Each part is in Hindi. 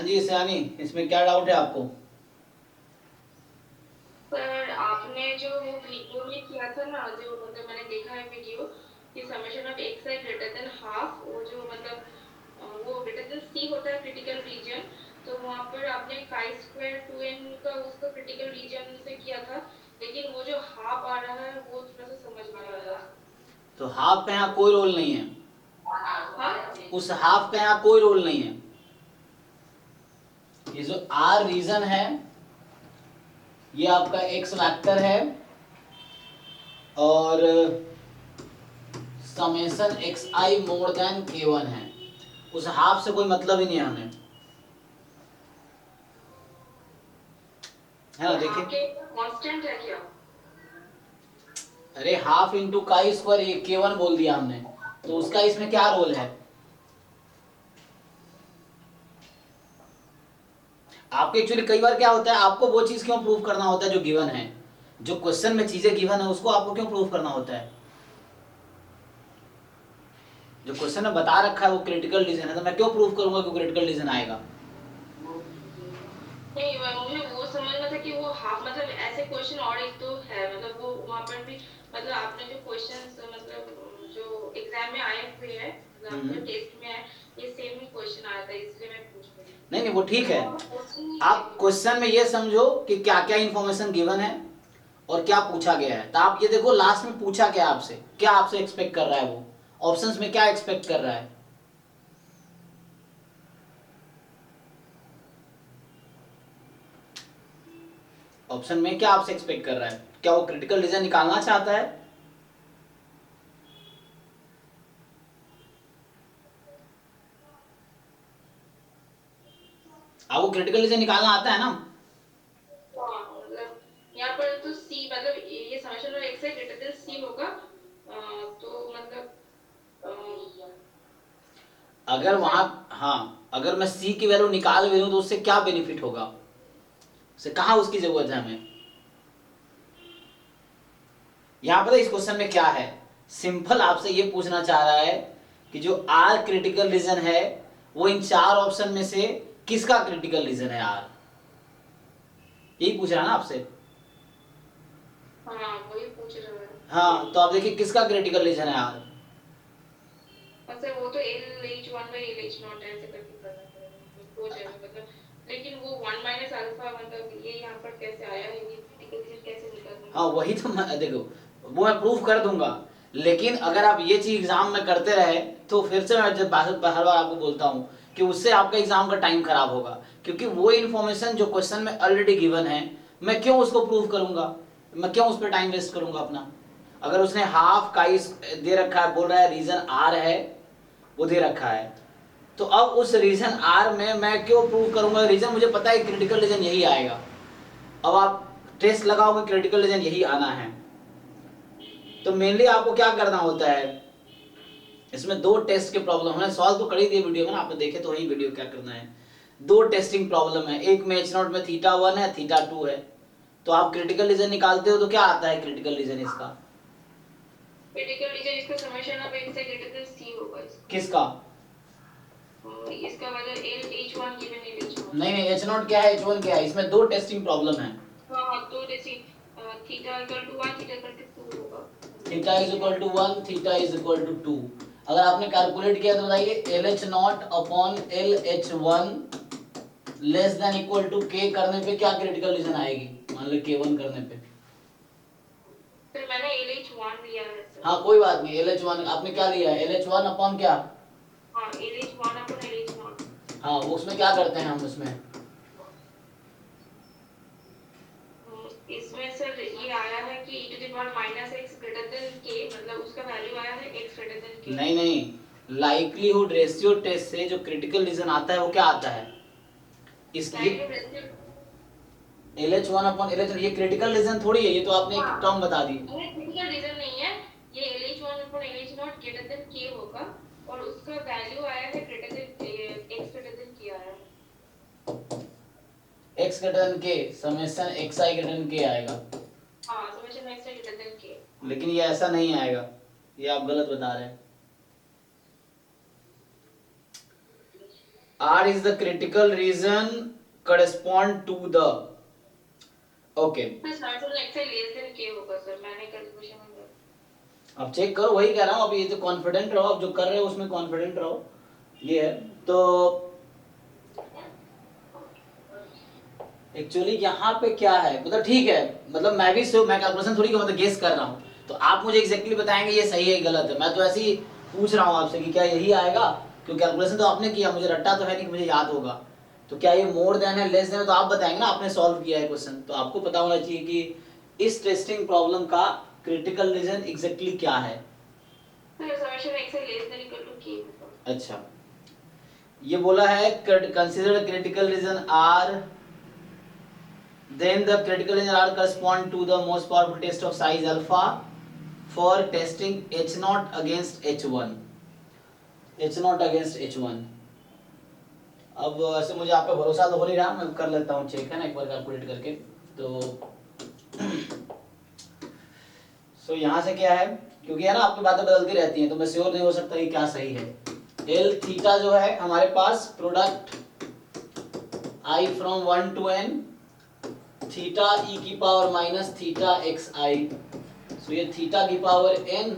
जी सयानी, इसमें क्या डाउट है आपको? सर आपने जो वो वीडियो में किया था ना, जो मतलब मैंने देखा है वीडियो कि summation of x I greater than half, वो जो मतलब वो ग्रेटर देन सी होता है क्रिटिकल रीजन, तो वहाँ पर आपने काई स्क्वायर 2n का उसका क्रिटिकल रीजन से किया था, लेकिन वो जो हाफ आ रहा है वो थोड़ा सा समझ में नहीं आ रहा। तो हाफ का यहाँ कोई रोल नहीं है, हाँ उस हाफ का यहाँ कोई रोल नहीं है। ये जो आर रीजन है ये आपका एक्स वेक्टर है और समेशन एक्स आई मोर देन k1 है, उस हाफ से कोई मतलब ही नहीं है हमें, है तो ना? हाफ के देखिए, कांस्टेंट है क्या? अरे हाफ इंटू काई स्क्वायर, ये k1 बोल दिया हमने, तो उसका इसमें क्या रोल है? आपके एक्चुअली कई बार क्या होता है, आपको वो चीज क्यों प्रूव करना होता है जो गिवन है, जो क्वेश्चन में चीजें गिवन है उसको आपको क्यों प्रूव करना होता है? जो क्वेश्चन में बता रखा है वो क्रिटिकल रीजन है, तो मैं क्यों प्रूव करूंगा कि क्रिटिकल रीजन आएगा? नहीं, मुझे वो समझना था कि वो हाफ मतलब ऐसे क्वेश्चन और एक तो है, मतलब वो वहाँ पर भी मतलब आपने जो क्वेश्चंस मतलब जो एग्जाम में आए हुए हैं, मतलब आपका टेस्ट में है, ये सेम ही क्वेश्चन आया था, इसलिए मैं पूछ रही हूँ। नहीं नहीं, वो ठीक तो है। वहाँ पर क्वेश्चन नहीं आप चेंज हुआ। क्वेश्चन में ये समझो कि क्या क्या इंफॉर्मेशन गिवन है और क्या पूछा गया है, तो आप ये देखो लास्ट में पूछा क्या आपसे, क्या आपसे एक्सपेक्ट कर रहा है, वो ऑप्शंस में क्या एक्सपेक्ट कर रहा है। ऑप्शन में क्या आपसे एक्सपेक्ट कर रहा है, क्या वो क्रिटिकल रीजन निकालना चाहता है? आपको क्रिटिकल रीजन निकालना आता है ना? हाँ मतलब यहाँ पर तो सी मतलब ये summation of X greater than C होगा, तो मतलब अगर वहां, हाँ, अगर मैं सी की वैल्यू निकाल भी दूं तो उससे क्या बेनिफिट होगा, उससे कहाँ उसकी जरूरत है हमें? यहां पर इस क्वेश्चन में क्या है, सिंपल आपसे ये पूछना चाह रहा है कि जो आर क्रिटिकल रीजन है वो इन चार ऑप्शन में से किसका क्रिटिकल रीजन है आर, यही पूछ रहा है ना आपसे? हाँ वही पूछ रहा है। हाँ, तो आप देखिए किसका क्रिटिकल रीजन है आर। अच्छा वो तो L H one by L H not ऐसे करके करना पड़ेगा, मतलब हो जाएगा मतलब, लेकिन वो वन माइनस अल्फा मतलब ये यहाँ पर कैसे आया है, ये क्रिटिकल रीजन कैसे निकालूंगी हाँ मैं? वही तो मैं देखो, वो मैं प्रूफ कर दूंगा, लेकिन अगर आप ये चीज एग्जाम में करते रहे तो फिर से मैं जब हर बार आपको बोलता हूँ कि उससे आपका एग्जाम का टाइम खराब होगा, क्योंकि वो इन्फॉर्मेशन जो क्वेश्चन में ऑलरेडी गिवन है मैं क्यों उसको प्रूव करूंगा, मैं क्यों उस पर टाइम वेस्ट करूंगा अपना? अगर उसने हाफ का दे रखा है, बोल रहा है रीजन आर है, वो दे रखा है, तो अब उस रीजन आर में मैं क्यों प्रूव करूंगा? रीजन मुझे पता है क्रिटिकल रीजन यही आएगा, अब आप टेस्ट लगाओगे क्रिटिकल रीजन यही आना है, तो मेनली आपको क्या करना होता है, इसमें दो टेस्ट के प्रॉब्लम, हमने सॉल्व तो कर ही दिए वीडियो में ना, आपने देखे तो वही वीडियो क्या करना है। दो टेस्टिंग प्रॉब्लम है, एक में एच नॉट में थीटा 1 है थीटा 2 है, तो आप क्रिटिकल रीजन निकालते हो तो क्या आता है क्रिटिकल रीजन इसका? क्रिटिकल रीजन इसका summation of X greater than C होगा इसका। किसका? इसका मतलब L H one given L H naught. नहीं नहीं, एच नॉट क्या है एच वन क्या है, इसमें दो टेस्टिंग प्रॉब्लम है। हाँ तो जैसे theta equal to 1 theta equal to 2 होगा, थीटा मतलब is H equal naught. To 1 theta is equal to 2, अगर आपने कैलकुलेट किया तो बताइए L H naught upon L H one less than equal to K करने पे क्या क्रिटिकल रीजन आएगी, मान लो के वन करने पे? फिर मैंने एल एच वन लिया है सर। हाँ कोई बात नहीं, एल एच वन आपने क्या लिया है, एल एच वन अपॉन क्या? हाँ L H one upon L H not. हाँ वो उसमें क्या करते हैं हम उसमें? इसमें सर ये आया है कि e to the power minus X greater than K, मतलब उसका वैल्यू आया है x ग्रेटर देन के। नहीं नहीं, लाइक्लीहुड रेशियो टेस्ट से जो क्रिटिकल रीजन आता है वो क्या आता है, इसकी like ratio. L H one upon L H, ये क्रिटिकल रीजन थोड़ी है, ये तो आपने एक हाँ टर्म बता दी। ये क्रिटिकल रीजन नहीं है, ये L H one upon L H not greater than के होगा, और उसका वैल्यू आया है greater than x greater than के आया है। एक्स ग्रेटर देन के, समेशन एक्स आई ग्रेटर देन के आएगा, हाँ समेशन x ग्रेटर देन के। लेकिन ये ऐसा नहीं आएगा, ये आप गलत बता रहे हैं। R is the critical region correspond to the okay। Sir summation X less then के होगा सर, मैंने कैलकुलेशन में अब चेक करो, वही कह रहा हूँ, अब ये तो कॉन्फिडेंट रहो, अब जो कर रहे हो उसमें कॉन्फिडेंट रहो, ये है। तो एक्चुअली यहाँ पे क्या है, मतलब ठीक है, मतलब मैं भी मैं कैलकुलेशन थोड़ी मतलब गेस कर रहा हूँ, तो आप मुझे एग्जैक्टली बताएंगे ये सही है गलत है, मैं तो ऐसे ही पूछ रहा हूँ आपसे कि क्या यही आएगा, क्योंकि कैलकुलेशन तो आपने किया, मुझे रट्टा तो है नहीं कि मुझे याद होगा। तो क्या ये मोर देन है लेस देन है, तो आप बताएंगे ना, आपने सॉल्व किया है क्वेश्चन, तो आपको पता होना चाहिए कि इस टेस्टिंग प्रॉब्लम का क्रिटिकल रीजन एग्जैक्टली क्या है। Sir summation X less than equal to K होगा। अच्छा, ये बोला है consider critical region R, then the critical region R correspond to the most powerful test of size alpha for testing H naught against H1, H naught against H1। अब ऐसे मुझे आप पे भरोसा तो हो नहीं रहा, मैं कर लेता हूँ चेक, है ना, एक बार कैलकुलेट करके। तो सो यहाँ से क्या है, क्योंकि है ना आपकी बातें बदलती रहती हैं, तो मैं श्योर नहीं हो सकता कि क्या सही है। एल थीटा जो है हमारे पास product I from 1 to n theta e की power minus theta X I, so ये थीटा की पावर n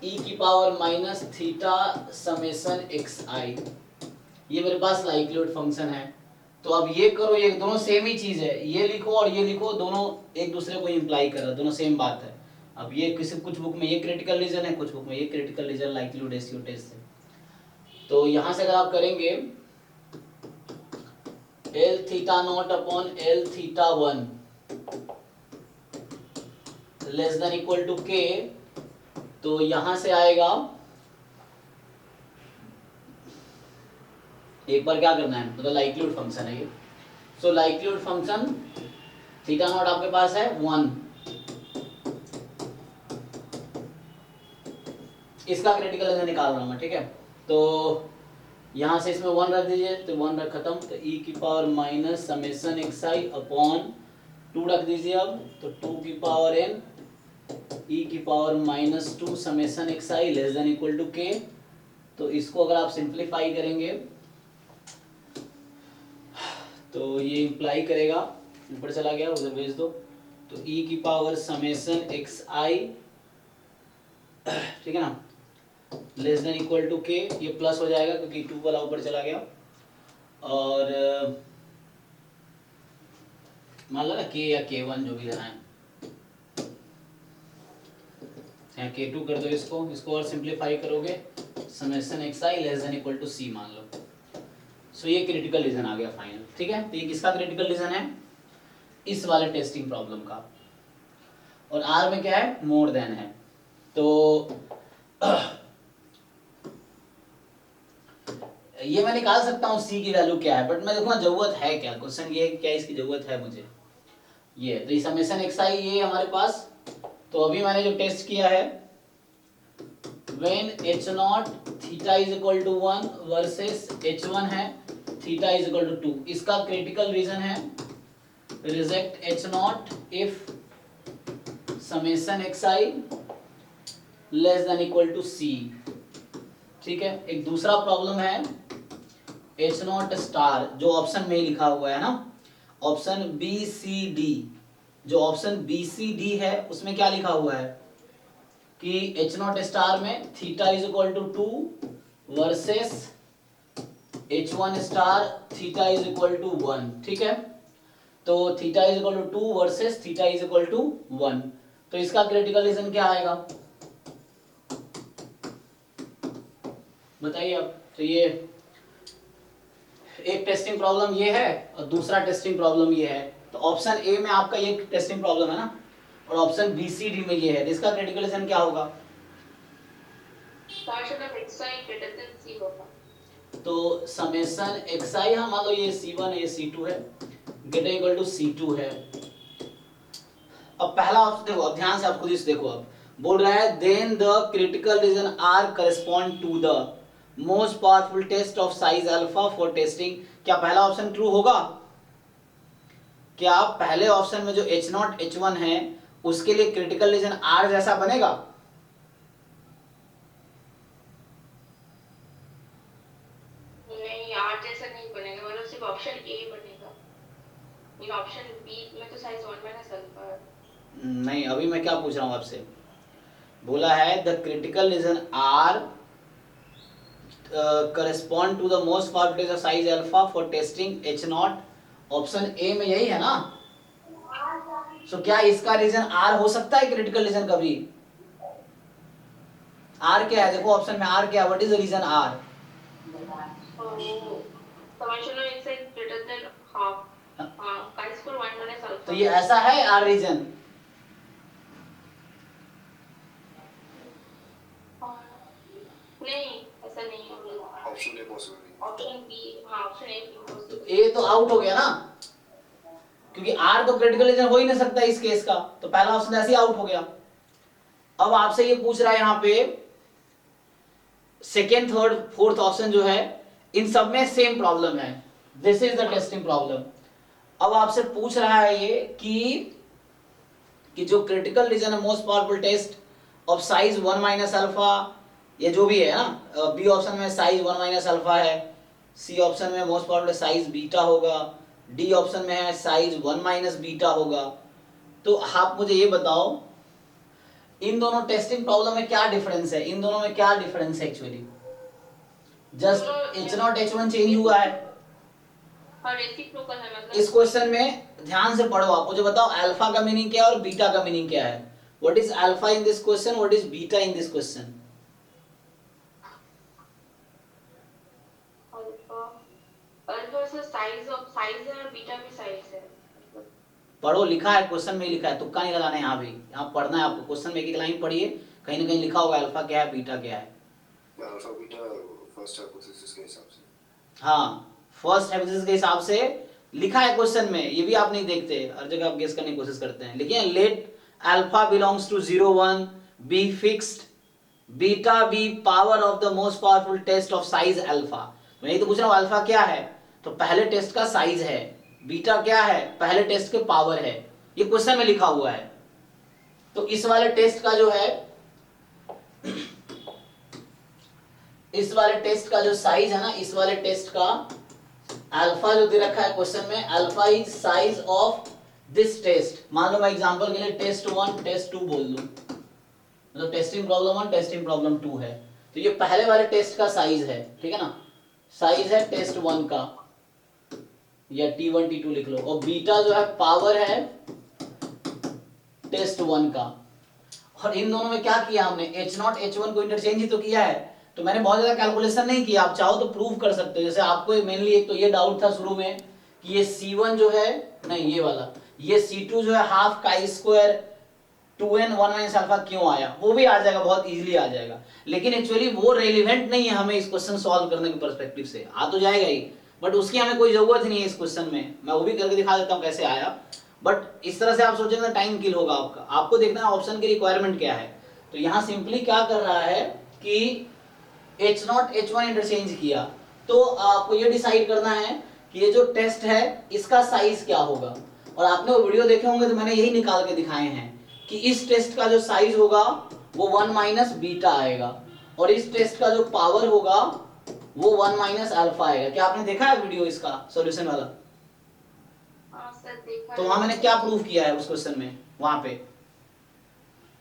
e की power minus theta summation X I, ये मेरे पास लाइक्लीहुड फंक्शन है। तो अब ये करो, ये दोनों सेम ही चीज है, ये लिखो और ये लिखो, दोनों एक दूसरे को इंप्लाई कर रहा है, दोनों सेम बात है। अब ये किसी कुछ बुक में ये क्रिटिकल रीजन है, कुछ बुक में ये critical region likelihood ratio test है। तो यहां से अगर आप करेंगे L theta naught upon L theta one less than equal to K, तो यहां से आएगा, एक बार क्या करना है, मतलब लाइक्लीहुड फंक्शन है ये, सो लाइक्लीहुड फंक्शन थीटा नॉट आपके पास है 1, इसका क्रिटिकल रीजन निकाल रहा हूं मैं, ठीक है। तो यहां से इसमें 1 रख दीजिए, तो 1 रख खत्म, तो e की power minus summation X I upon 2 रख दीजिए अब, तो 2 की पावर n e की power minus 2 summation X I less than equal to K. तो इसको अगर आप सिंप्लीफाई करेंगे तो ये इंप्लाई करेगा, ऊपर चला गया, उधर भेज दो, तो e की पावर समेशन एक्स आई, ठीक है ना, लेस देन इक्वल टू के, ये प्लस हो जाएगा क्योंकि 2 वाला ऊपर चला गया, और मान लो ना के या k1 जो भी लेना है, यहाँ k2 कर दो, इसको और सिंप्लीफाई करोगे, summation X I less than equal to C मान लो। सो ये क्रिटिकल रीजन आ गया फाइनल, ठीक है। तो ये किसका क्रिटिकल रीजन है, इस वाले टेस्टिंग प्रॉब्लम का, और आर में क्या है, मोर देन है। तो ये मैं निकाल सकता हूँ सी की वैल्यू क्या है, बट मैं देखूंगा जरूरत है क्या, क्वेश्चन ये क्या इसकी जरूरत है मुझे, ये तो ये समेशन एक्स आई ये हमारे पास। तो अभी मैंने जो टेस्ट किया है, when h naught theta is equal to 1 versus h1 है theta is equal to 2, इसका क्रिटिकल रीजन है reject h naught if summation xi less than equal to c, ठीक है। एक दूसरा प्रॉब्लम है h naught स्टार, जो ऑप्शन में लिखा हुआ है ना, ऑप्शन बी सी डी, जो ऑप्शन बी सी डी है उसमें क्या लिखा हुआ है कि एच नॉट स्टार में theta is equal to 2 versus H one star theta is equal to 1, ठीक है। तो theta is equal to 2 versus theta is equal to 1, तो इसका क्रिटिकल रीजन क्या आएगा बताइए आप। तो ये एक टेस्टिंग प्रॉब्लम ये है और दूसरा टेस्टिंग प्रॉब्लम ये है। तो ऑप्शन ए में आपका ये टेस्टिंग प्रॉब्लम है ना, और ऑप्शन बी सी डी में ये है, इसका क्रिटिकल रीजन क्या होगा, partial of xi greater than c होगा। तो समेशन xi, हाँ मान लो ये c1 है ये c2 है, ग्रेटर इक्वल टू c2 है। अब पहला ऑप्शन देखो, अब ध्यान से आप खुद देखो, अब बोल रहा है then the critical region R correspond to the most powerful test of size alpha for testing. क्या पहला ऑप्शन ट्रू होगा, क्या पहले ऑप्शन में जो h0 h1 है उसके लिए क्रिटिकल रीजन r जैसा बनेगा, सिर्फ ऑप्शन ए बनेगा, इन ऑप्शन बी में तो साइज 1 माइनस अल्फा है। नहीं, अभी मैं क्या पूछ रहा हूँ आपसे, बोला है the critical region R correspond to the most powerful size alpha for testing H naught, option A में यही है ना। सो क्या इसका रीजन आर हो सकता है क्रिटिकल रीजन कभी? आर क्या है, देखो ऑप्शन में आर क्या है, what is the region R? Summation of X is greater than half chi square 1 minus alpha. तो ये ऐसा है आर रीजन? नहीं, ऐसा नहीं है। ऑप्शन ए पॉसिबल नहीं। ऑप्शन बी, हाँ ऑप्शन ए तो ए तो आउट हो गया ना, क्योंकि आर तो क्रिटिकल रीजन हो ही नहीं सकता इस केस का, तो पहला ऑप्शन ऐसे ही आउट हो गया। अब आपसे ये पूछ रहा है यहाँ पे सेकेंड, थर्ड, फोर्थ ऑप्शन जो है इन सब में सेम प्रॉब्लम है, this is the testing problem. अब आपसे पूछ रहा है ये कि जो क्रिटिकल रीजन है most powerful test of size 1 minus alpha, ये जो भी है ना, बी ऑप्शन में साइज 1 माइनस अल्फा है, सी ऑप्शन में मोस्ट पावरफुल साइज बीटा होगा, डी ऑप्शन में है साइज 1 माइनस बीटा होगा। तो आप मुझे ये बताओ इन दोनों टेस्टिंग प्रॉब्लम में क्या डिफरेंस है, इन दोनों में क्या डिफरेंस है actually? Just H not H one change हुआ है। और रेसिप्रोकल है, मतलब इस क्वेश्चन में ध्यान से पढ़ो, आप मुझे बताओ अल्फा का मीनिंग क्या है और बीटा का मीनिंग क्या है। What is alpha in this question, what is beta in this question? Alpha से साइज है और बीटा भी साइज है। पढ़ो, लिखा है क्वेश्चन में, लिखा है, तुक्का नहीं लगाना है यहाँ भी, यहाँ पढ़ना है आपको। क्वेश्चन में एक एक लाइन पढ़िए, कहीं ना कहीं लिखा होगा अल्फा क्या है बीटा क्या है। अल्फा बीटा फर्स्ट हाइपोथेसिस के हिसाब से, हाँ, फर्स्ट हाइपोथेसिस के हिसाब से लिखा है क्वेश्चन में, ये भी आप नहीं देखते, हर जगह आप गेस करने की कोशिश करते हैं। लिखिए let alpha belongs to 0 1 be fixed, beta be power of the most powerful test of size alpha. मैं ये तो पूछ रहा हूँ अल्फा क्या है, तो पहले टेस्ट का साइज है, बीटा क्या है, पहले टेस्ट के पावर है, ये क्वेश्चन में लिखा हुआ है। तो इस वाले टेस्ट का जो है इस वाले टेस्ट का जो साइज है ना, इस वाले टेस्ट का अल्फा जो दे रखा है क्वेश्चन में, alpha is size of this test. मान लो मैं एग्जांपल के लिए टेस्ट 1 टेस्ट 2 बोल दूं, मतलब टेस्टिंग प्रॉब्लम 1 टेस्टिंग प्रॉब्लम 2 है, तो ये पहले वाले टेस्ट का साइज है, ठीक है ना, साइज है टेस्ट 1 का, या T1 T2 लिख लो, और बीटा जो है पावर है टेस्ट 1 का। और इन दोनों में क्या किया हमने, H0 H1 को इंटरचेंज ही तो किया है, तो मैंने बहुत ज्यादा कैलकुलेशन नहीं किया, आप चाहो तो प्रूव कर सकते हो। जैसे आपको मेनली एक तो ये डाउट था शुरू में कि ये C1 जो है, नहीं ये वाला, ये C2 जो है half chi square 2n 1 minus alpha क्यों आया, वो भी आ जाएगा, बहुत इजीली आ जाएगा, लेकिन एक्चुअली वो रेलिवेंट नहीं है हमें इस क्वेश्चन सॉल्व करने के पर्सपेक्टिव से। आ तो जाएगा ही, बट उसकी हमें कोई जरूरत नहीं है इस क्वेश्चन में, मैं वो भी करके दिखा देता हूँ कैसे आया। बट इस तरह से आप सोचेंगे टाइम किल होगा आपका, आपको देखना है ऑप्शन की रिक्वायरमेंट क्या है। तो यहाँ सिंपली क्या कर रहा है कि H0 H1 इंटरचेंज किया, तो आपको ये डिसाइड करना है कि ये जो टेस्ट है इसका साइज क्या होगा। और आपने वो वीडियो देखे होंगे तो मैंने यही निकाल के दिखाए हैं कि इस टेस्ट का जो साइज होगा वो 1 माइनस बीटा आएगा, और इस टेस्ट का जो पावर होगा वो 1 माइनस अल्फा आएगा। क्या आपने देखा है वीडियो इसका सॉल्यूशन वाला? हाँ सर देखा तो है। वहां मैंने क्या प्रूव किया है उस क्वेश्चन में, वहां पे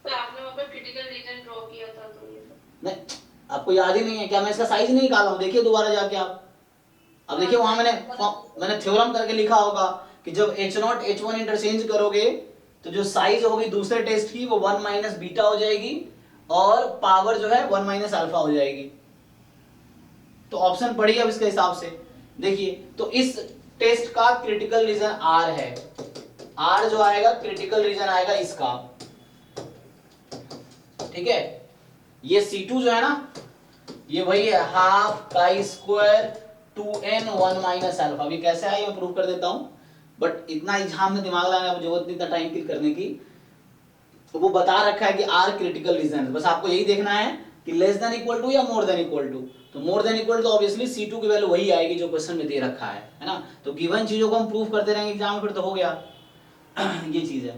तो आपने वहाँ पर क्रिटिकल रीजन ड्रॉ किया था, तो ये सब नहीं, आपको याद ही नहीं है क्या? मैं इसका साइज नहीं निकाला हूं, देखिए दोबारा जाके आप। अब देखिए वहां मैंने थ्योरम करके लिखा होगा कि जब H0 H1 इंटरचेंज करोगे तो जो साइज होगी दूसरे टेस्ट की वो 1 माइनस बीटा हो जाएगी, और पावर जो है 1 माइनस अल्फा हो जाएगी। तो ऑप्शन पढ़िए अब इसके हिसाब से देखिए, तो इस टेस्ट का क्रिटिकल रीजन R है, R जो आएगा क्रिटिकल रीजन आएगा इसका, ठीक है। ये C2 जो है ना, ये वही है half chi square 2n 1 minus alpha. अभी कैसे आया मैं प्रूव कर देता हूं, बट इतना एग्जाम में दिमाग लगाने की जरूरत नहीं, इतना टाइम किल करने की। तो वो बता रखा है कि R क्रिटिकल रीजन है, बस आपको यही देखना है कि लेस देन इक्वल टू या मोर देन इक्वल टू। तो more than equal to obviously C2 की वैल्यू वही आएगी जो क्वेश्चन में दे रखा है ना। तो गिवन चीजों को हम प्रूव करते रहेंगे एग्जाम में, फिर तो हो गया ये चीज है।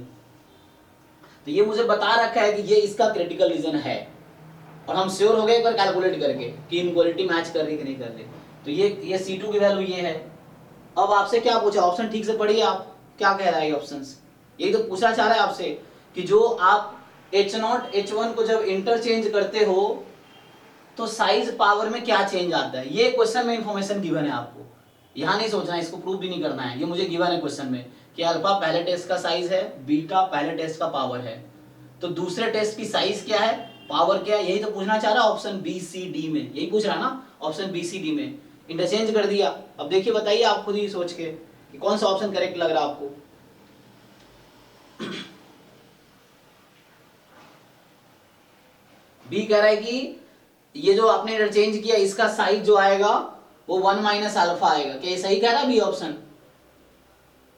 तो ये मुझे बता रखा है कि ये इसका क्रिटिकल रीजन है, और हम श्योर हो गए एक बार कैलकुलेट करके कि इनक्वालिटी मैच कर रही कि नहीं कर रही। तो ये C2 की वैल्यू ये है, अब आपसे क्या पूछा, ऑप्शन ठीक से पढ़िए आप, क्या कह रहा है ये ऑप्शंस, यही तो पूछना चाह रहा है आपसे कि जो आप H0 H1 को जब इंटरचेंज करते हो तो साइज पावर में क्या चेंज आता है, ये क्वेश्चन में इंफॉर्मेशन गिवन है आपको, यहां नहीं सोचना है, इसको प्रूव भी नहीं करना है, ये मुझे गिवन है क्वेश्चन में कि अल्फा पहले टेस्ट का साइज है, बीटा पहले टेस्ट का पावर है, तो दूसरे टेस्ट की साइज क्या है, पावर क्या है, यही तो पूछना चाह रहा है ऑप्शन बी सी डी में, यही पूछ रहा है ना ऑप्शन बी सी डी में, इंटरचेंज कर दिया। अब देखिए बताइए आप खुद ही सोच के कि कौन सा ऑप्शन करेक्ट लग रहा है आपको। बी कह रहा है कि ये जो आपने इंटरचेंज किया इसका साइज जो आएगा वो 1 माइनस अल्फा आएगा, क्या ये सही कह रहा है B option?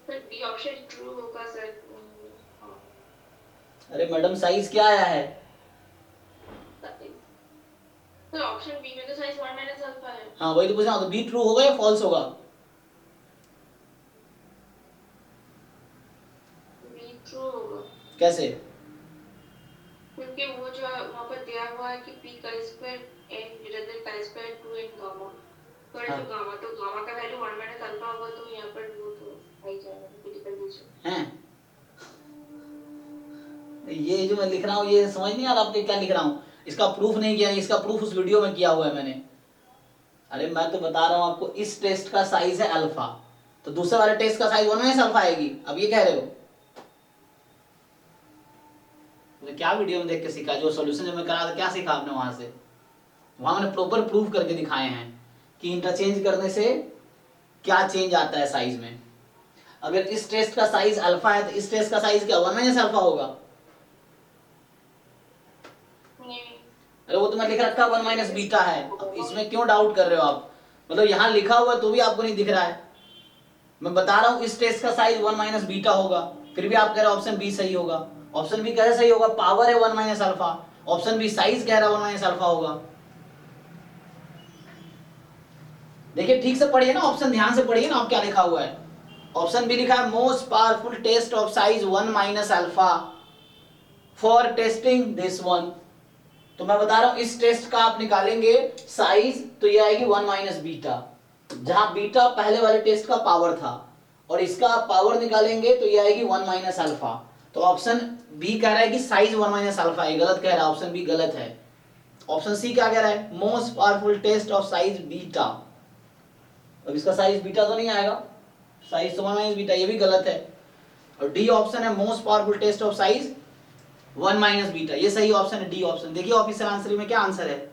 Sir B option true होगा सर। हाँ। अरे मैडम साइज क्या आया है? सर ऑप्शन बी में तो साइज 1 माइनस अल्फा है। हाँ वही तो पूछ रहा हूँ, तो बी ट्रू होगा या फॉल्स होगा? बी ट्रू होगा। कैसे? क्योंकि वो जो वहाँ पर दिया हुआ है कि p का स्क्वायर n ग्रेटर देन का स्क्वायर 2n गामा, पर हाँ। जो गामा का वैल्यू 1 माइनस अल्फा होगा, तो यहाँ पर वो तो आ ही जाएगा क्रिटिकल रीजन हैं? ये जो मैं लिख रहा हूँ ये समझ नहीं आ रहा आपको क्या लिख रहा हूँ, इसका प्रूफ नहीं किया, इसका प्रूफ उस वीडियो में किया हुआ है मैंने। अरे मैं तो बता रहा हूँ आपको, इस टेस्ट का साइज है अल्फा, तो दूसरे वाले टेस्ट का साइज 1 माइनस अल्फा आएगी, अब ये कह रहे हो? तो क्या वीडियो में देख के सीखा, जो सॉल्यूशन जब मैं करा था क्या सीखा आपने वहां से? वहां मैंने प्रॉपर प्रूफ करके दिखाए हैं कि इंटरचेंज करने से क्या चेंज आता है साइज में। अगर इस टेस्ट का साइज अल्फा है तो इस टेस्ट का साइज क्या 1 माइनस अल्फा होगा? नहीं। अरे वो तो मैं लिख रखा 1 माइनस बीटा है, अब इसमें क्यों डाउट कर रहे हो आप? मतलब यहाँ लिखा हुआ है तो भी आपको नहीं दिख रहा है, मैं बता रहा हूँ इस टेस्ट का साइज 1 माइनस बीटा होगा, फिर भी आप कह रहे हो ऑप्शन बी सही होगा। ऑप्शन बी कैसे सही होगा, पावर है 1 minus alpha, option B size कह रहा है 1 माइनस अल्फा होगा। देखिए ठीक से पढ़िए ना, ऑप्शन ध्यान से पढ़िए ना, आप क्या लिखा हुआ है। ऑप्शन बी लिखा है most powerful test of size 1 minus alpha for testing this one. तो मैं बता रहा हूं इस टेस्ट का आप निकालेंगे साइज तो ये आएगी 1 माइनस बीटा, जहां बीटा पहले वाले टेस्ट का पावर था, और इसका आप पावर निकालेंगे तो ये आएगी 1 माइनस अल्फा। तो ऑप्शन बी कह रहा है कि साइज 1 माइनस अल्फा, ये गलत कह रहा है, ऑप्शन बी गलत है। ऑप्शन सी क्या कह रहा है, most powerful test of size beta, अब इसका साइज बीटा तो नहीं आएगा, साइज तो 1 माइनस बीटा, ये भी गलत है। और डी ऑप्शन है most powerful test of size 1 minus beta, ये सही ऑप्शन है, डी ऑप्शन। देखिए ऑफिशियल आंसर में क्या आंसर है,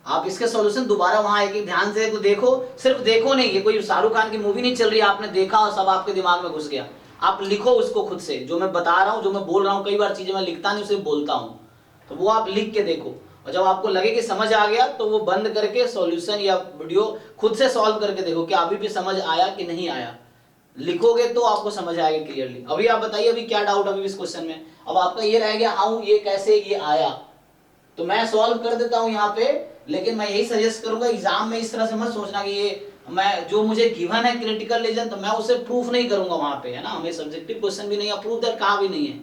आप इसके सॉल्यूशन दोबारा वहां एक ध्यान से देखो, सिर्फ देखो नहीं, ये कोई शाहरुख खान की मूवी नहीं चल रही है, आपने देखा और सब आपके दिमाग में घुस गया। आप लिखो उसको खुद से, जो मैं बता रहा हूं, जो मैं बोल रहा हूं, कई बार चीजें मैं लिखता नहीं उसे बोलता हूं, तो वो आप लिख के देखो, और जब आपको लगे कि समझ आ गया तो वो बंद करके सॉल्यूशन या वीडियो खुद से सॉल्व करके देखो कि अभी भी समझ आया कि नहीं आया। लिखोगे तो आपको समझ आएगा क्लियरली। अभी आप बताइए अभी क्या डाउट अभी इस क्वेश्चन में, अब आपका ये रह गया हाउ, ये कैसे ये आया, तो मैं सॉल्व कर देता हूं यहाँ पे, लेकिन मैं यही सजेस्ट करूंगा एग्जाम में इस तरह से मत सोचना कि ये मैं जो मुझे गिवन है क्रिटिकल रीजन तो मैं उसे प्रूफ नहीं करूंगा वहां पे, है ना, हमें सब्जेक्टिव क्वेश्चन भी नहीं है, प्रूफ दैट कहाँ भी नहीं है,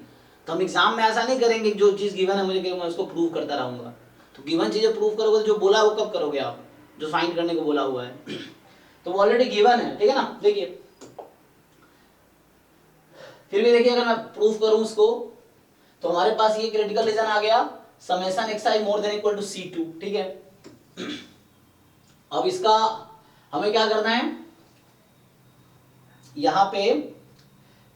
तो हम एग्जाम में ऐसा नहीं करेंगे जो चीज गिवन है मुझे मैं उसको प्रूव करता रहूंगा। तो गिवन चीजें प्रूव करोगे तो जो बोला है वो कब करोगे आप, जो फाइंड करने को बोला हुआ है तो वो ऑलरेडी गिवन है, ठीक है ना। देखिए फिर भी देखिए अगर मैं प्रूफ करूं उसको तो हमारे पास ये क्रिटिकल रीजन आ गया, summation xi more than equal to c2, ठीक है। अब इसका हमें क्या करना है, यहां पे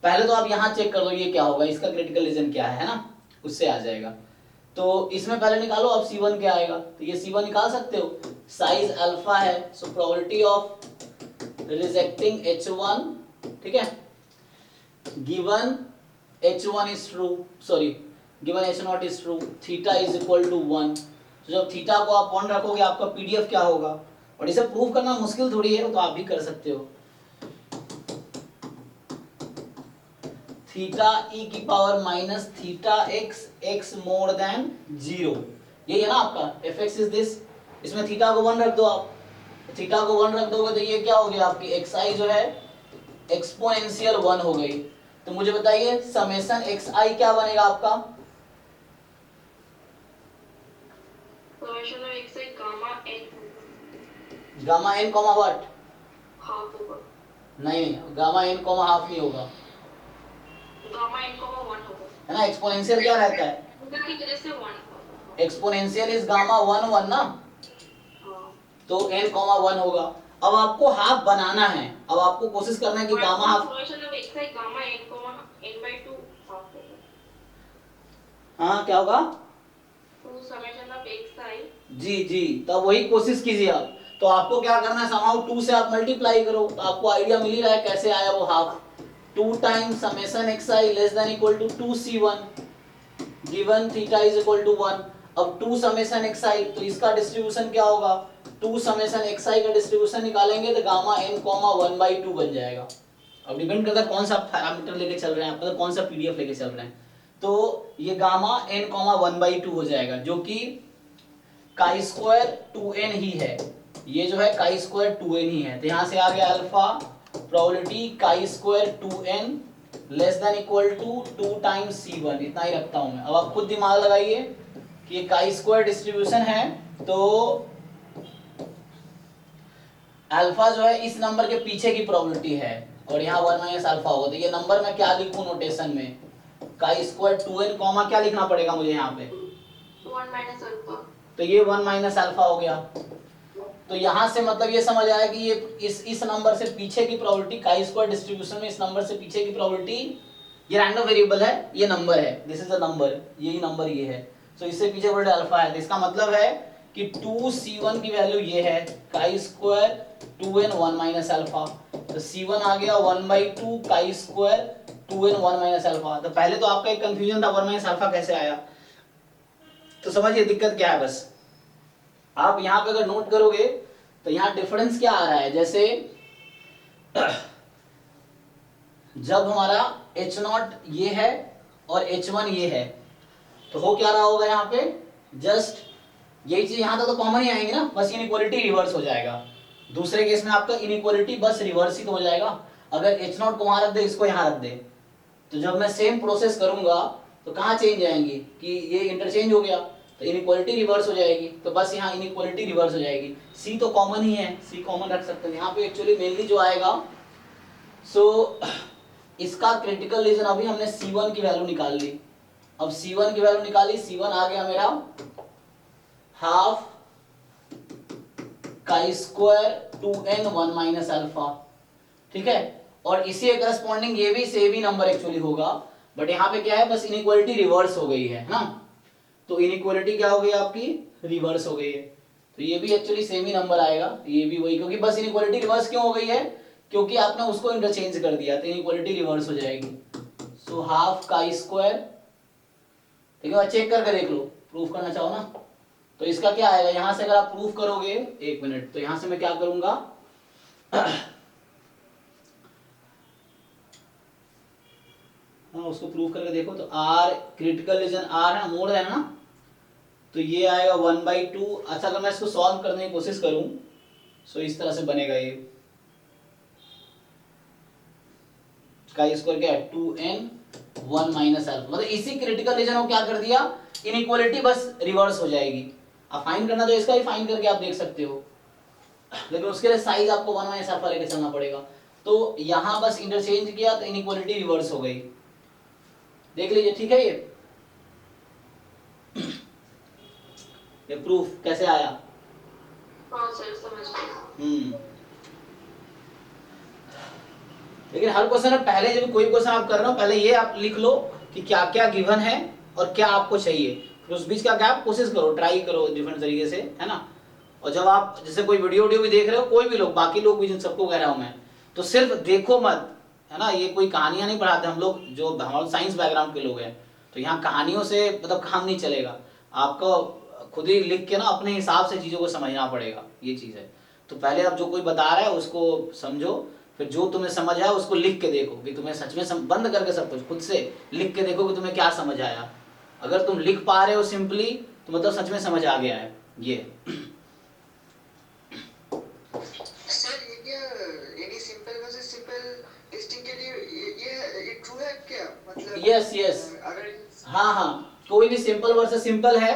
पहले तो आप यहां चेक कर लो ये क्या होगा, इसका क्रिटिकल रीजन क्या है ना, उससे आ जाएगा। तो इसमें पहले निकालो अब c1 क्या आएगा, तो ये c1 निकाल सकते हो, साइज अल्फा है, so probability of rejecting h1, ठीक है, given h1 is true, sorry given h0 is true, theta is equal to 1, तो जब थीटा को आप 1 रखोगे आपका पीडीएफ क्या होगा, और इसे प्रूव करना मुश्किल थोड़ी है, तो आप भी कर सकते हो, थीटा e की power minus theta x x more than 0, यही है ना आपका fx इज दिस, इसमें थीटा को 1 रख दो आप, थीटा को 1 रख दोगे तो ये क्या हो गया आपकी xi जो है एक्सपोनेंशियल 1 हो गई। तो मुझे बताइए समेशन xi क्या बनेगा आपका, तो summation of xi gamma n gamma N comma what? Half होगा, नहीं, गामा एन कॉमा हाफ नहीं होगा, गामा n 1 होगा, है ना। एक्सपोनेंशियल क्या रहता है? उनका की वजह से 1 होगा। एक्सपोनेंशियल इज गामा 1 1 ना, हाँ, तो n कॉमा 1 होगा। अब आपको हाफ बनाना है, अब आपको कोशिश करना है कि gamma half, summation of xi gamma n/2 half होगा, हाँ क्या होगा? 2 समेशन ऑफ xi जी जी, तब वही कोशिश कीजिए आप। तो आपको क्या करना है, समाउ 2 से आप मल्टीप्लाई करो, तो आपको आइडिया मिल ही रहा है कैसे आया वो half. 2 times summation xi less than equal to 2c1 given theta is equal to 1। अब 2 समेशन xi, तो इसका डिस्ट्रीब्यूशन क्या होगा? 2 समेशन xi का डिस्ट्रीब्यूशन निकालेंगे तो गामा n कॉमा 1/2 बन जाएगा। अब डिपेंड करता है कौन सा पैरामीटर लेके चल रहे हैं, मतलब कौन सा पीडीएफ लेके चल रहे हैं। तो ये गामा n कॉमा 1/2 हो जाएगा, जो कि काई स्क्वायर 2n ही है। ये जो है काई स्क्वायर 2n ही है, तो यहाँ से आ गया alpha probability chi square 2n less than equal to 2 times c1, इतना ही रखता हूं मैं। अब आप खुद दिमाग लगाइए कि ये काई स्क्वायर डिस्ट्रीब्यूशन है, तो अल्फा जो है इस नंबर के पीछे की प्रोबेबिलिटी है, और यहाँ 1 माइनस अल्फा होगा। तो ये नंबर मैं क्या लिखूं नोटेशन में? काई स्क्वायर 2n कॉमा क्या लिखना पड़ेगा मुझे यहाँ पे? 1 माइनस अल्फा, तो ये 1 माइनस अल्फा हो गया। तो यहाँ से मतलब ये समझ आया कि ये इस नंबर से पीछे की प्रोबेबिलिटी काई स्क्वायर डिस्ट्रीब्यूशन में इस नंबर से पीछे की प्रोबेबिलिटी, ये रैंडम वेरिएबल है, ये नंबर है, दिस इज अ नंबर, यही नंबर ये है। तो इससे पीछे प्रोबेबिलिटी अल्फा है, तो इसका मतलब है कि 2c1 की वैल्यू ये है काई स्क्वायर 2n 1 माइनस अल्फा। तो c1 आ गया 1/2 काई स्क्वायर 2n 1 माइनस अल्फा। तो पहले तो आपका एक कंफ्यूजन था 1 माइनस अल्फा कैसे आया, तो समझिए दिक्कत क्या है। बस आप यहाँ पे अगर नोट करोगे तो यहाँ डिफरेंस क्या आ रहा है, जैसे जब हमारा h0 ये है और h1 ये है, तो हो क्या रहा होगा यहाँ पे, जस्ट यही चीज यहाँ तक तो कॉमन ही आएंगे ना, बस इनइक्वालिटी रिवर्स हो जाएगा। दूसरे केस में आपका इनइक्वालिटी बस रिवर्स ही तो हो जाएगा। अगर h0 को वहां रख दे, इसको यहाँ रख दे, तो जब मैं सेम प्रोसेस करूंगा तो कहाँ चेंज आएंगी कि ये इंटरचेंज हो गया, तो इनइक्वालिटी रिवर्स हो जाएगी। तो बस यहाँ इनइक्वालिटी रिवर्स हो जाएगी। सी तो कॉमन ही है, सी कॉमन रख सकते हैं यहाँ पे। एक्चुअली मेनली जो आएगा, सो इसका क्रिटिकल रीजन अभी हमने C1 की वैल्यू निकाल ली। अब C1 की वैल्यू निकाली, C1 आ गया मेरा half chi square 2n 1 minus alpha, ठीक है। और इसी के करस्पॉन्डिंग ये भी सेम ही नंबर एक्चुअली होगा, बट यहाँ पे क्या है, बस इनइक्वालिटी रिवर्स हो गई है ना। तो इनइक्वालिटी क्या हो गई आपकी, रिवर्स हो गई है। तो ये भी एक्चुअली सेम ही नंबर आएगा, ये भी वही, क्योंकि बस इनइक्वालिटी रिवर्स क्यों हो गई है, क्योंकि आपने उसको इंटरचेंज कर दिया, तो इनइक्वालिटी रिवर्स हो जाएगी। सो हाफ काई स्क्वायर, ठीक है, चेक करके देख लो, प्रूफ करना चाहो ना। तो इसका क्या आएगा, यहां से अगर आप प्रूफ करोगे, एक मिनट, तो यहां से मैं क्या करूंगा, उसको प्रूफ करके देखो। तो आर क्रिटिकल रीजन आर है, मोर है ना, तो ये आएगा 1/2। अच्छा, अगर मैं इसको सॉल्व करने की कोशिश करूं, सो इस तरह से बनेगा ये काई स्क्वायर क्या है 2n 1 माइनस अल्फा। मतलब इसी क्रिटिकल रीजन को क्या कर दिया, इनइक्वालिटी बस रिवर्स हो जाएगी। आप फाइंड करना तो इसका ही फाइंड करके आप देख सकते हो, लेकिन उसके लिए साइज आपको 1 माइनस अल्फा लेके चलना पड़ेगा। तो यहां बस इंटरचेंज किया तो इनइक्वालिटी रिवर्स हो गई, देख लीजिए, ठीक है। ये प्रूफ कैसे आया, हाँ सर समझ गए। लेकिन हर क्वेश्चन में पहले जब कोई क्वेश्चन आप कर रहे हो, पहले ये आप लिख लो कि क्या क्या गिवन है और क्या आपको चाहिए, फिर उस बीच का गैप कोशिश करो, ट्राई करो डिफरेंट तरीके से, है ना। और जब आप जैसे कोई वीडियो भी देख रहे हो, कोई भी लोग, बाकी लोग भी, जिन सबको कह रहा हूं मैं, तो सिर्फ देखो मत, है ना। ये कोई कहानियां नहीं पढ़ाते हम लोग, जो हमारे साइंस बैकग्राउंड के लोग हैं, तो यहाँ कहानियों से मतलब काम नहीं चलेगा। आपको खुद ही लिख के ना अपने हिसाब से चीजों को समझना पड़ेगा, ये चीज है। तो पहले आप जो कोई बता रहा है उसको समझो, फिर जो तुम्हें समझ आया उसको लिख के देखो कि तुम्हें सच में बंद करके सब कुछ खुद से लिख के देखो कि तुम्हें क्या समझ आया। अगर तुम लिख पा रहे हो सिंपली, तो मतलब सच में समझ आ गया है ये। सर ये क्या any simple versus simple testing के लिए ये ट्रू है क्या, मतलब यस अगर हाँ, कोई भी सिंपल वर्सेस सिंपल है,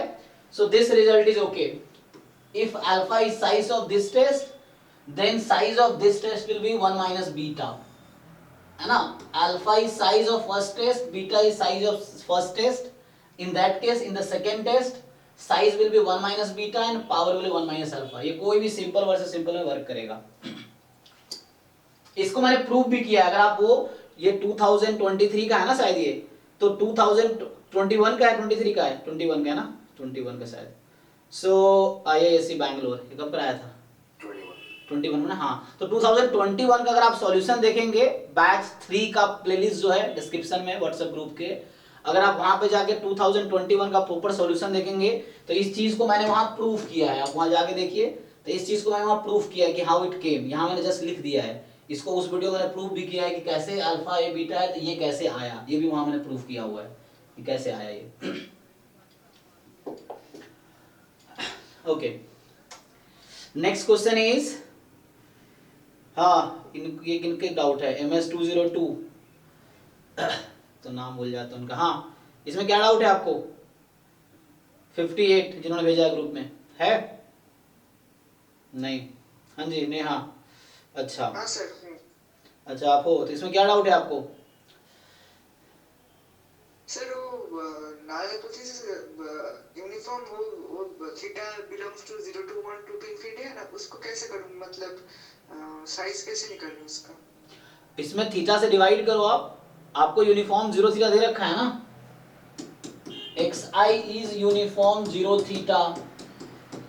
so this result is okay. if alpha is size of this test, then size of this test will be 1 minus beta, है ना. Alpha is size of first test, beta is size of first test. In that case, in the second test, size will be 1 minus beta and power will be 1 minus alpha. ये कोई भी सिंपल वर्सेस सिंपल में वर्क करेगा. इसको मैंने प्रूव भी किया. अगर आप वो ये 2023 का है ना शायद, ये तो 2021 का है, 23 का है, 21 का है ना, 21 का शायद. सो IISc बैंगलोर, ये कब पर आया था? 21 में ना. हाँ, तो 2021 का अगर आप सॉल्यूशन देखेंगे, बैच 3 का प्लेलिस्ट जो है डिस्क्रिप्शन में व्हाट्सएप ग्रुप के, अगर आप वहां पे जाके 2021 का प्रॉपर सॉल्यूशन देखेंगे तो इस चीज को मैंने वहां प्रूफ किया है. आप वहां जाके देखिए, तो इस चीज को मैंने वहां प्रूफ किया है कि हाउ इट केम. यहाँ मैंने जस्ट लिख दिया है इसको. उस वीडियो में मैंने प्रूफ भी किया है कि कैसे अल्फा ए बीटा है तो ये कैसे आया, ये भी वहां मैंने प्रूफ किया हुआ है कि कैसे आया ये. ओके, नेक्स्ट क्वेश्चन इज, हाँ इनके डाउट है MS202 तो नाम भूल जाता उनका. हाँ, इसमें क्या डाउट है आपको? 58 जिन्होंने भेजा है ग्रुप में है नहीं. हाँ जी नेहा, अच्छा. हाँ सर. अच्छा आप हो, तो इसमें क्या डाउट है आपको? सर वो नाल हाइपोथेसिस यूनिफॉर्म वो theta belongs to 0 to 1 to infinity है ना, उसको कैसे करूं, मतलब साइज कैसे निकालूं उसका? इसमें थीटा से डिवाइड करो आप. आपको यूनिफॉर्म 0 थीटा दे रखा है ना. xi is uniform 0 theta,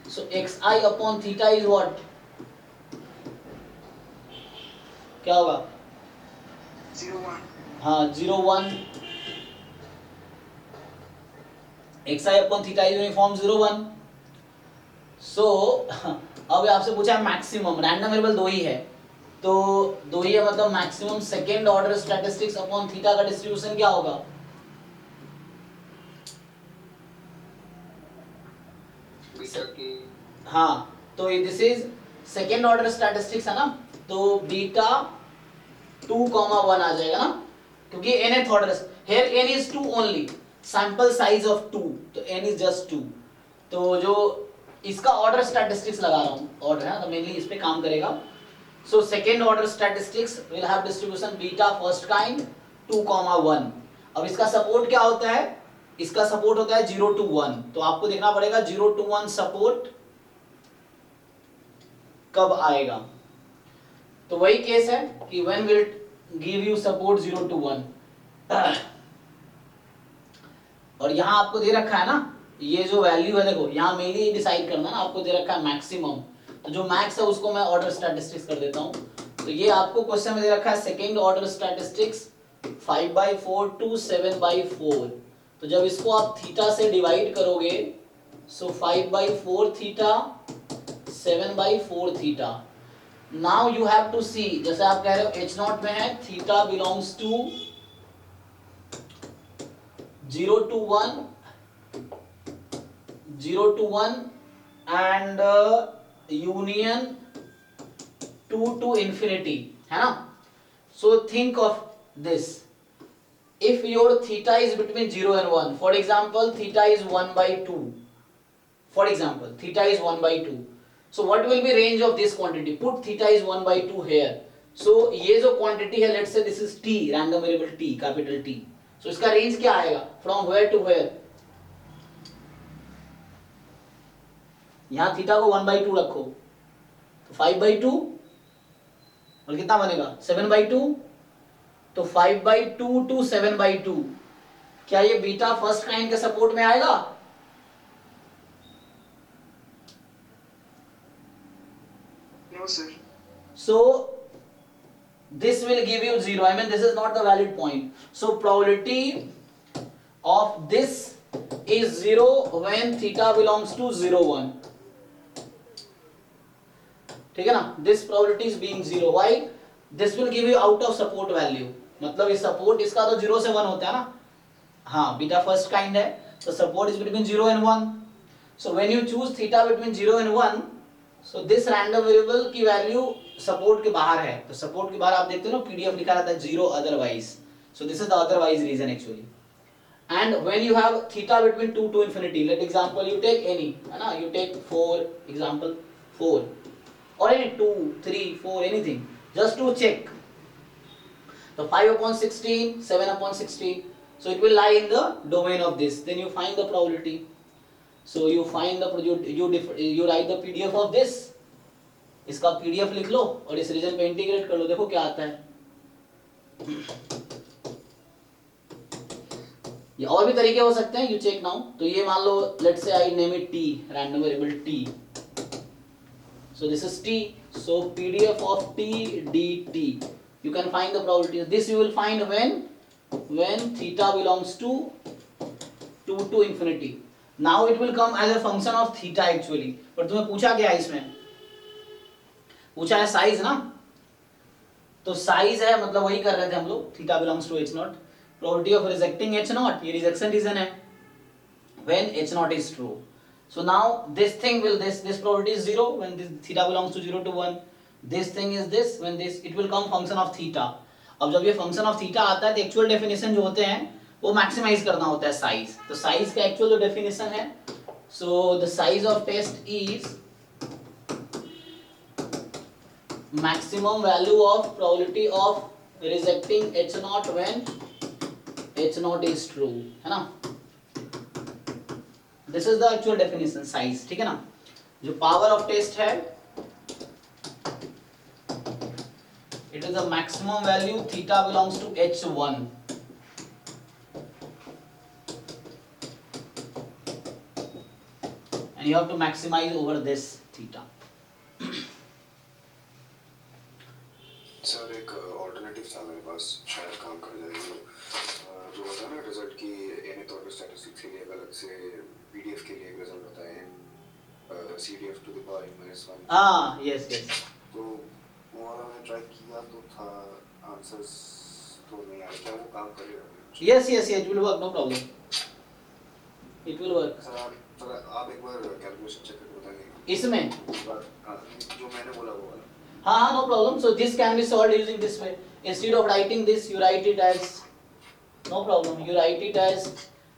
so xi upon theta is what? क्या होगा? 0 1. हाँ 0 1. xi upon theta is uniform 0 1. so अब आपसे पूछा है मैक्सिमम. रैंडम वेरिएबल दो ही है, तो दो ही है मतलब maximum second order statistics upon theta का डिस्ट्रीब्यूशन क्या होगा? बीटा की. हाँ, तो this is second order statistics है ना, तो बीटा 2,1 आ जाएगा ना, क्योंकि nth order. here n is 2 only, sample size of 2, तो n is just 2. तो जो इसका ऑर्डर स्टैटिस्टिक्स लगा रहा हूँ, ऑर्डर है ना, तो मेनली इस पे काम करेगा. So second order statistics will have distribution beta first kind 2,1. अब इसका सपोर्ट क्या होता है? इसका सपोर्ट होता है 0 to 1. तो आपको देखना पड़ेगा 0 to 1 सपोर्ट कब आएगा. तो वही केस है कि when will it give you support 0 to 1. और यहां आपको दे रखा है ना, ये जो वैल्यू है देखो, यहां मेनली डिसाइड करना ना, आपको दे रखा है मैक्सिमम. तो जो मैक्स है उसको मैं ऑर्डर स्टैटिस्टिक्स कर देता हूं. तो ये आपको क्वेश्चन में दे रखा है सेकेंड ऑर्डर स्टैटिस्टिक्स 5/4 to 7/4. तो जब इसको आप थीटा से डिवाइड करोगे, so 5/4 theta 7/4 theta. Now you have to see, जैसे आप कह रहे हो H0 में है theta belongs to 0 to 1, 0 to 1 and union 2 to infinity, है ना. So think of this. If your theta is between 0 and 1, for example theta is 1/2, for example theta is 1/2, so what will be range of this quantity? Put theta is 1/2 here. So ये जो quantity है, let's say this is t, random variable t, capital T. So इसका range क्या आएगा? From where to where? यहाँ थीटा को 1/2 रखो, तो 5/2 और कितना बनेगा? 7/2. तो 5/2 to 7/2, क्या ये बीटा फर्स्ट काइंड के सपोर्ट में आएगा? No sir. So this will give you 0. I mean this is not the valid point. So probability of this is 0 when theta belongs to 0 1. ठीक है ना. This probability is being 0. Why? This will give you out of support value. मतलब इस सपोर्ट इसका तो 0 से 1 होता है ना. हाँ, बीटा फर्स्ट काइंड है, तो support is between 0 and 1. So when you choose theta between 0 and 1, so this random variable की वैल्यू सपोर्ट के बाहर है. तो सपोर्ट के बाहर आप देखते हो ना, PDF लिखा रहता है 0 otherwise. So this is the otherwise reason actually. and when you have theta between 2 to infinity, let example you take any, है ना, you take 4 example 4 or any 2 3 4 anything, just to check. So 5 upon 16, 7 upon 16, so it will lie in the domain of this, then you find the probability. So you find the you write the PDF of this, इसका PDF लिख लो और इस रीजन पे इंटीग्रेट कर लो, देखो क्या आता है. ये और भी तरीके हो सकते हैं, यू चेक नाउ. तो ये मान लो, let's say I name it t, random variable t. So this is t. So PDF of t dt. You can find the probability. This you will find when theta belongs to 2 to infinity. Now it will come as a function of theta actually. पर तुम्हें पूछा क्या है इसमें? पूछा है साइज ना. तो साइज है मतलब वही कर रहे थे हम लोग. Theta belongs to h naught. Probability of rejecting h naught, ये रिजेक्शन रीजन है. When h naught is true. So now this thing will this probability is 0 when this theta belongs to 0 to 1. This thing is this when this, it will come function of theta. अब जब ये function of theta आता है तो actual definition जो होते हैं वो maximize करना होता है size. तो size का actual जो definition है, so the size of test is maximum value of probability of rejecting h naught when h naught is true, है ना. This is the actual definition size, ठीक है ना. जो power of test है, it is the maximum value theta belongs to h1. And you have to maximize over this theta. Sir एक ऑल्टरनेटिव था मेरे पास, शायद काम कर जाएगी. जो होता है ना रिजल्ट की nth ऑर्डर स्टैटिस्टिक्स के लिए अलग से PDF के लिए एक रिजल्ट होता है CDF to the power n-1. हाँ, yes. तो वो वाला मैंने ट्राई किया तो था, आंसर्स तो नहीं आए. क्या वो काम करेगा? Yes, it will work, no problem. It will work. Sir आप एक बार कैलकुलेशन चेक करके बताएंगे इसमें जो मैंने बोला वो वाला. हाँ, no problem. So this can be solved using this way. Instead of writing this, you write it as, no problem, you write it as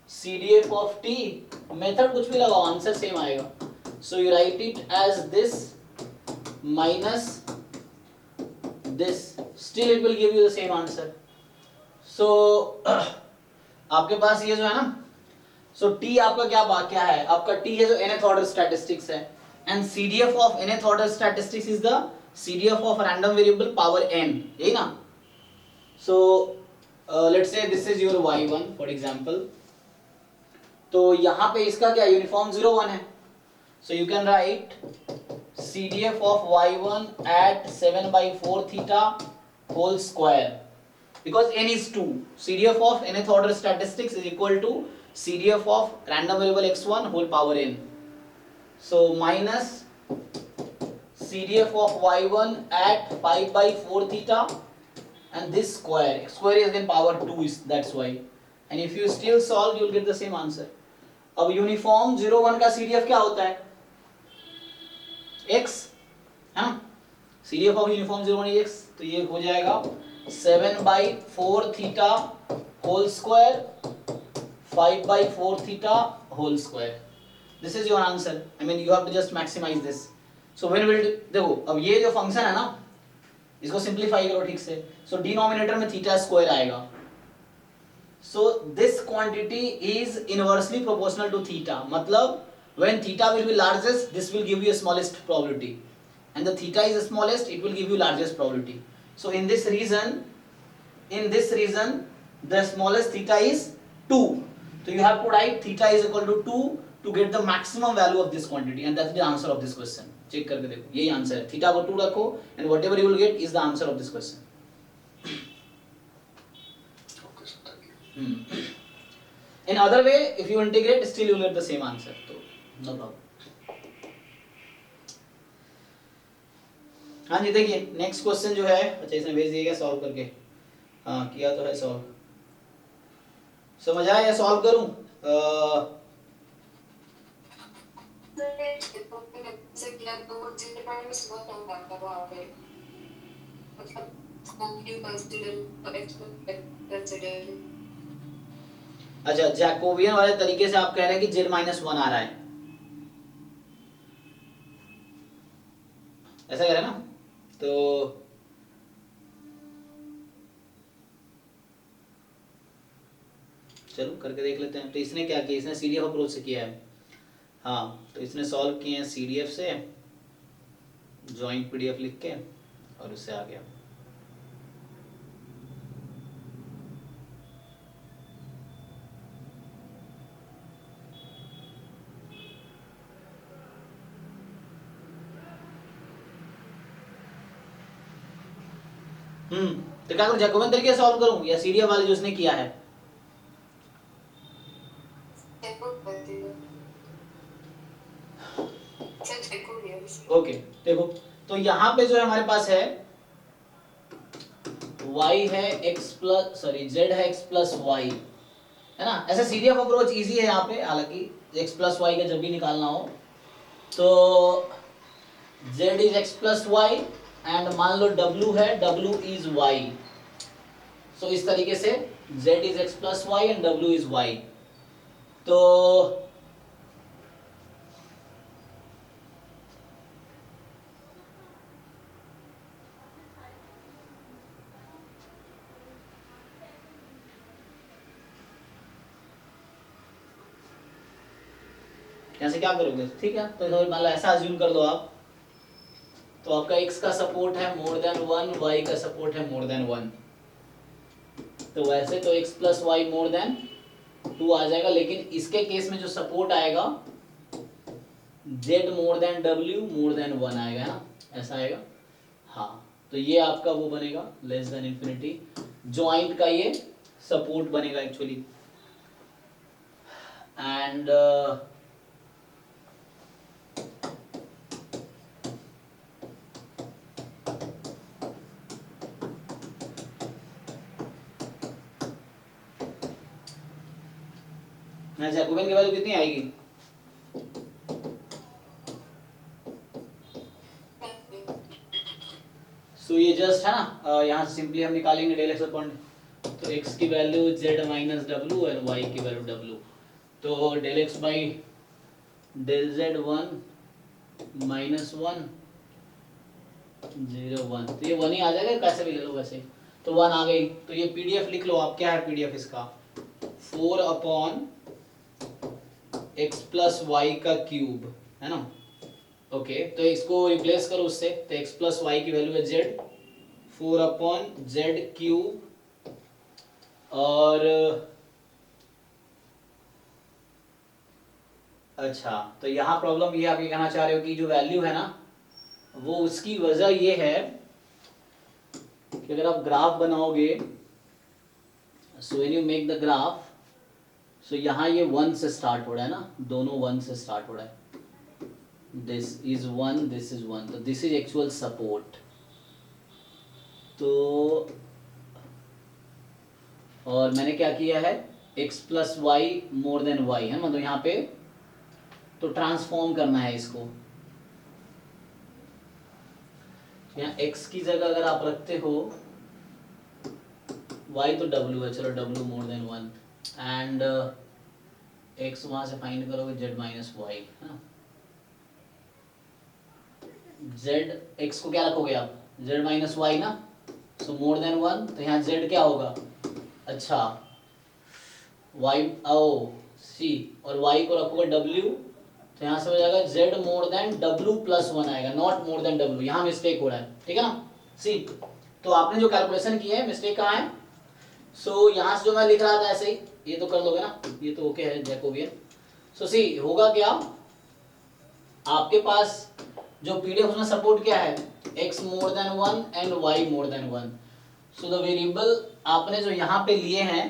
CDF of t. Method कुछ भी लगाओ, आंसर सेम आएगा. So you write it as this minus this. Still it will give you the same answer. So आपके पास ये जो है ना, so t आपका क्या है? आपका t है जो nth order statistics है, and CDF of nth order statistics is the CDF of random variable power n, यही ना. So let's say this is your y1 for example. तो यहाँ पे इसका क्या यूनिफॉर्म 0 1 है. So you can write CDF of y1 at 7/4 theta whole square, because n is 2. CDF of nth order statistics is equal to CDF of random variable x1 whole power n. So minus CDF of y1 at 5/4 theta and this square is again power 2 is, that's why. And if you still solve you will get the same answer. अब यूनिफॉर्म 0 1 का CDF क्या होता है? x, है ना. CDF of uniform 0 1 is x, तो ये हो जाएगा 7/4 theta whole square 5/4 theta whole square. This is your answer. I mean you have to just maximize this. So when will, देखो अब ये जो फंक्शन है ना, इसको सिंप्लीफाई करो ठीक से. सो डिनोमिनेटर में थीटा स्क्वायर आएगा. So this quantity is inversely proportional to theta. मतलब when theta will be largest, this will give you smallest probability, and the theta is smallest, it will give you largest probability. So in this reason the smallest theta is 2. So you have to write theta is equal to 2 to get the maximum value of this quantity, and that's the answer of this question. Check करके देखो, यही आंसर है. थीटा को 2 रखो and whatever you will get is the answer of this question. Okay sir, thank you. In other way, if you integrate, still you will get the same answer. So no problem. हाँ जी, देखिए नेक्स्ट क्वेश्चन जो है, अच्छा इसने भेज दिया सॉल्व करके. हाँ किया तो है सॉल्व. समझ आया या सॉल्व करूं? अच्छा, जैकोबियन वाले तरीके से आप कह रहे हैं कि z माइनस वन आ रहा है, ऐसा कह रहे हैं ना? तो चलो करके देख लेते हैं। तो इसने क्या किया, इसने सीडीएफ अप्रोच से किया है। हाँ, तो इसने सॉल्व किए हैं सीडीएफ से, जॉइंट पीडीएफ लिख के, और उससे आ गया। तो क्या करूं, जैकोबियन तरीके से सॉल्व करूं या सीडीएफ वाले जो उसने किया है? ओके, देखो तो यहाँ पे जो है हमारे पास है y है x प्लस सॉरी z है x प्लस वाई, है ना? ऐसा सीडीएफ अप्रोच इजी है यहाँ पे, हालांकि x प्लस वाई का जब भी निकालना हो तो z is x plus y and मान लो w है, w इज y। सो इस तरीके से z is x plus y and w is y। तो यहाँ से क्या करोगे, ठीक है? तो मान लो ऐसा अज्यूम कर लो आप, तो आपका x का सपोर्ट है मोर देन 1, y का सपोर्ट है मोर देन 1। तो वैसे तो x plus y more than 2 आ जाएगा, लेकिन इसके केस में जो सपोर्ट आएगा z more than w more than 1 आएगा ना, ऐसा आएगा। हाँ, तो ये आपका वो बनेगा लेस देन इंफिनिटी, जॉइंट का ये सपोर्ट बनेगा एक्चुअली। एंड जैकोबियन की वैल्यू कितनी आएगी? सो ये जस्ट है ना, यहाँ से सिंपली हम निकालेंगे डेल एक्स अपॉन, तो x की वैल्यू z माइनस डब्ल्यू एंड y की वैल्यू w। तो del x by del z 1 माइनस 1 0 1, तो ये 1 ही आ जाएगा, कैसे भी ले लो वैसे। तो 1 आ गई, तो ये पीडीएफ लिख लो आप, क्या है पीडीएफ इसका? 4 अपॉन x प्लस वाई का क्यूब, है ना? ओके, तो इसको रिप्लेस करो उससे, तो x प्लस वाई की वैल्यू है z, 4 अपॉन z क्यूब, और अच्छा, तो यहाँ प्रॉब्लम ये आप ये कहना चाह रहे हो कि जो वैल्यू है ना, वो उसकी वजह ये है कि अगर आप ग्राफ बनाओगे, so when you make the graph, so यहाँ ये 1 से स्टार्ट हो रहा है ना, दोनों 1 से स्टार्ट हो रहा है, दिस इज 1 दिस इज 1, तो दिस इज एक्चुअल सपोर्ट। तो और मैंने क्या किया है, x plus y more than y, है मतलब यहाँ पे तो ट्रांसफॉर्म करना है इसको। यहाँ x की जगह अगर आप रखते हो y, तो w है, चलो w more than 1, and x वहां से फाइंड करोगे z माइनस वाई, है ना? z x को क्या रखोगे आप, z माइनस वाई ना, सो मोर देन 1, तो यहाँ z क्या होगा, अच्छा y ओ c, और y को रखोगे w, तो यहाँ से हो जाएगा z more than w plus 1 आएगा, नॉट मोर देन w, यहाँ मिस्टेक हो रहा है, ठीक है ना? सी, तो आपने जो कैलकुलेशन की है मिस्टेक कहाँ है? सो यहाँ से जो मैं लिख रहा था ऐसे ही ये तो कर लोगे ना, ये तो ओके है जैकोबियन। सो सी होगा क्या, आपके पास जो पीडीएफ उसमें सपोर्ट क्या है, x more than 1 and y more than 1। So the variable आपने जो यहाँ पे लिए हैं,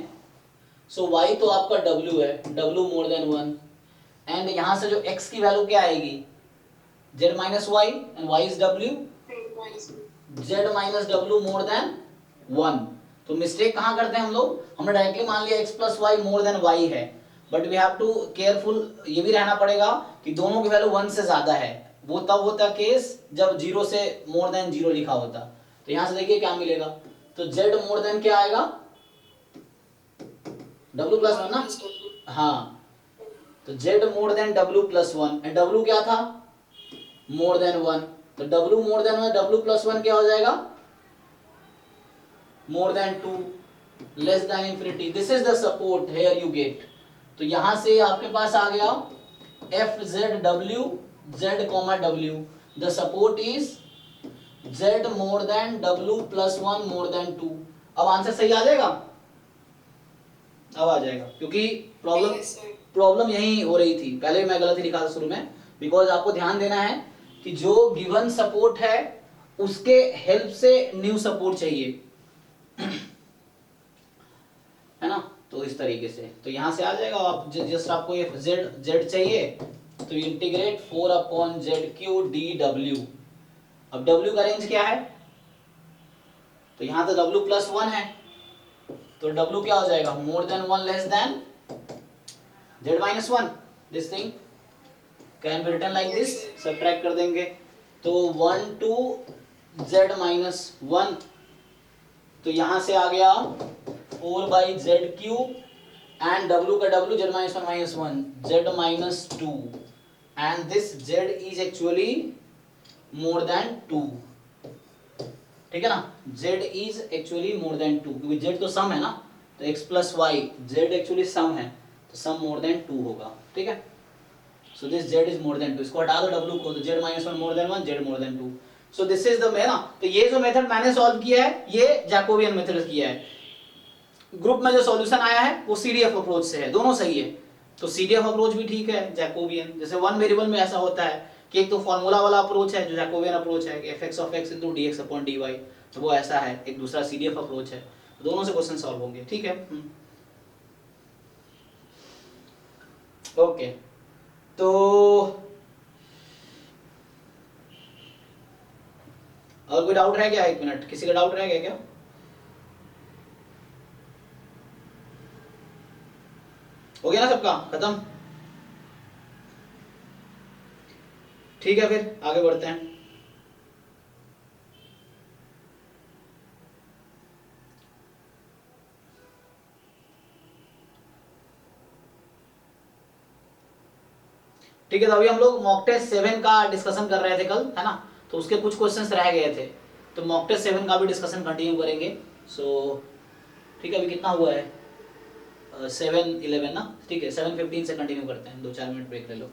सो y तो आपका w है, w मोर देन 1, एंड यहाँ से जो x की वैल्यू क्या आएगी, z minus y and y is w, z minus w more than 1। तो मिस्टेक कहाँ करते हैं हम लोग, हमने डायरेक्टली मान लिया x plus y more than y है, but we have to careful, ये भी रहना पड़ेगा कि दोनों की वैल्यू 1 से ज्यादा है, वो तब होता केस जब 0 से मोर देन 0 लिखा होता। तो यहाँ से देखिए क्या मिलेगा, तो z मोर देन क्या आएगा, W प्लस वन ना, हाँ, तो Z more than W plus one, and W क्या था, मोर देन वन, तो W more than one, W plus one क्या हो जाएगा, more than two, less than infinity, this is the support here you get. तो यहां से आपके पास आ गया F Z W Z comma W, the support is Z more than W plus one more than two. अब आंसर सही आ जाएगा, अब आ जाएगा, क्योंकि प्रॉब्लम यही हो रही थी, पहले मैं गलत ही लिखा था शुरू में, बिकॉज आपको ध्यान देना है कि जो गिवन सपोर्ट है उसके हेल्प से न्यू सपोर्ट चाहिए, है ना, तो इस तरीके से, तो यहां से आ जाएगा। आप जस्ट आपको ये जेड चाहिए तो integrate 4 upon Z Q D W. अब डब्ल्यू का रेंज क्या है, तो यहां तो डब्ल्यू प्लस वन है, तो डब्ल्यू क्या हो जाएगा, more than one less than Z minus one, this thing can be written like this, subtract कर देंगे, तो 1 टू जेड माइनस वन, तो यहां से आ गया 4 by Z cube and w का w z minus one z minus two, and this z इज एक्चुअली मोर देन टू, ठीक है ना, z इज एक्चुअली मोर देन टू, क्योंकि z तो सम है ना, तो x plus Y z actually sum है, तो सम मोर देन टू होगा, ठीक है। So this z is more than two, इसको हटा दो w को, तो z minus one more than one, z more than two, so this is the, है ना, तो ये जो मेथड मैंने सॉल्व किया है ये जैकोबियन मेथड किया है। ग्रुप में जो सॉल्यूशन आया है वो सीडीएफ अप्रोच से है, दोनों सही है, तो सीडीएफ अप्रोच भी ठीक है, जैकोबियन, जैसे वन वेरिएबल में ऐसा होता है कि एक तो फॉर्मूला वाला अप्रोच है जो जैकोबियन अप्रोच है, fx of x into dx upon dy, तो वो ऐसा है, एक दूसरा सीडीएफ अप्रोच है, दोनों से क्वेश्चन सॉल्व होंगे, ठीक है। ओके, तो और कोई डाउट है क्या, एक मिनट, किसी का डाउट रह गया क्या, हो गया ना सबका खत्म, ठीक है, फिर आगे बढ़ते हैं। ठीक है, तो अभी हम लोग मॉक टेस्ट 7 का डिस्कशन कर रहे थे कल, है ना, तो उसके कुछ क्वेश्चंस रह गए थे, तो मॉक टेस्ट 7 का भी डिस्कशन कंटिन्यू करेंगे। सो ठीक है, अभी कितना हुआ है, 7:11 ना, ठीक है, 7:15 से कंटिन्यू करते हैं, 2-4 मिनट ब्रेक ले लो।